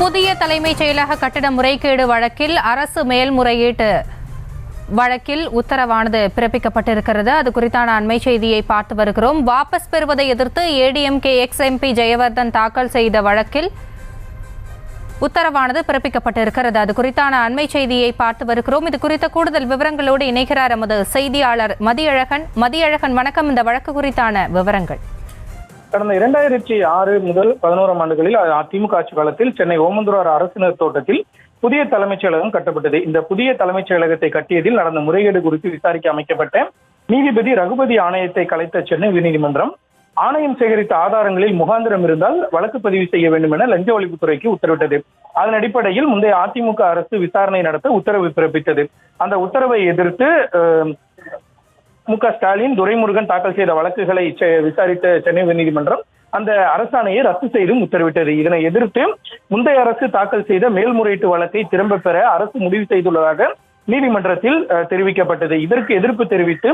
புதிய தலைமைச் செயலக கட்டிட முறைகேடு வழக்கில் அரசு மேல்முறையீட்டு வழக்கில் உத்தரவானது பிறப்பிக்கப்பட்டிருக்கிறது. அது குறித்தான அண்மை செய்தியை பார்த்து வருகிறோம். வாபஸ் பெறுவதை எதிர்த்து ஏடிஎம்கே எக்ஸ்-எம்பி ஜெயவர்தன் தாக்கல் செய்த வழக்கில் உத்தரவானது பிறப்பிக்கப்பட்டிருக்கிறது. அது குறித்தான அண்மை செய்தியை பார்த்து வருகிறோம். இது குறித்த கூடுதல் விவரங்களோடு இணைகிறார் எமது செய்தியாளர் மதியழகன். வணக்கம். இந்த வழக்கு குறித்தான விவரங்கள். கடந்த 2006 முதல் 11 ஆண்டுகளில் அதிமுக ஆட்சி காலத்தில் சென்னை ஓமந்தூரார் அரசினர் தோட்டத்தில் புதிய தலைமைச் செயலகம் கட்டப்பட்டது. இந்த புதிய தலைமைச் செயலகத்தை கட்டியதில் நடந்த முறைகேடு குறித்து விசாரிக்க அமைக்கப்பட்ட நீதிபதி ரகுபதி ஆணையத்தை கலைத்த சென்னை உயர்நீதிமன்றம் ஆணையம் சேகரித்த ஆதாரங்களில் முகாந்திரம் இருந்தால் வழக்கு பதிவு செய்ய வேண்டும் என லஞ்ச ஒழிப்புத்துறைக்கு உத்தரவிட்டது. அதன் அடிப்படையில் முந்தைய அதிமுக அரசு விசாரணை நடத்த உத்தரவு பிறப்பித்தது. அந்த உத்தரவை எதிர்த்து மு.க.ஸ்டாலின், துரைமுருகன் தாக்கல் செய்த வழக்குகளை விசாரித்த சென்னை உயர்நீதிமன்றம் அந்த அரசாணையை ரத்து செய்தும் உத்தரவிட்டது. இதனை எதிர்த்து முந்தைய அரசு தாக்கல் செய்த மேல்முறையீட்டு வழக்கை திரும்ப பெற அரசு முடிவு செய்துள்ளதாக நீதிமன்றத்தில் தெரிவிக்கப்பட்டது. இதற்கு எதிர்ப்பு தெரிவித்து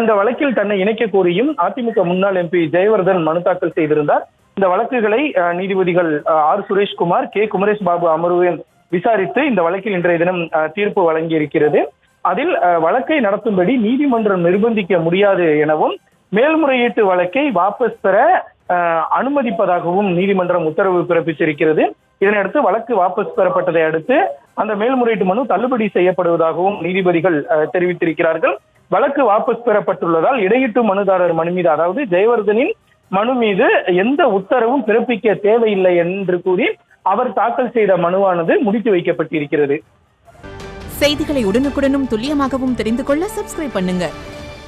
இந்த வழக்கில் தன்னை இணைக்க கோரியும் அதிமுக முன்னாள் எம்பி ஜெயவர்தன் மனு தாக்கல் செய்திருந்தார். இந்த வழக்குகளை நீதிபதிகள் ஆர். சுரேஷ்குமார், கே. குமரேஷ் பாபு அமர்வில் விசாரித்து இந்த வழக்கில் இன்றைய தினம் தீர்ப்பு வழங்கியிருக்கிறது. அதில் வழக்கை நடத்தும்படி நீதிமன்றம் நிர்பந்திக்க முடியாது எனவும் மேல்முறையீட்டு வழக்கை வாபஸ் பெற அனுமதிப்பதாகவும் நீதிமன்றம் உத்தரவு பிறப்பித்திருக்கிறது. இதனையடுத்து வழக்கு வாபஸ் பெறப்பட்டதை அடுத்து அந்த மேல்முறையீட்டு மனு தள்ளுபடி செய்யப்படுவதாகவும் நீதிபதிகள் தெரிவித்திருக்கிறார்கள். வழக்கு வாபஸ் பெறப்பட்டுள்ளதால் இடையீட்டு மனுதாரர் மனு மீது, அதாவது ஜெயவர்தனின் மனு மீது எந்த உத்தரவும் பிறப்பிக்க தேவையில்லை என்று கூறி அவர் தாக்கல் செய்த மனுவானது முடித்து வைக்கப்பட்டிருக்கிறது. செய்திகளை உடனுக்குடனும் துல்லியமாகவும் தெரிந்து கொள்ள சப்ஸ்கிரைப் பண்ணுங்க.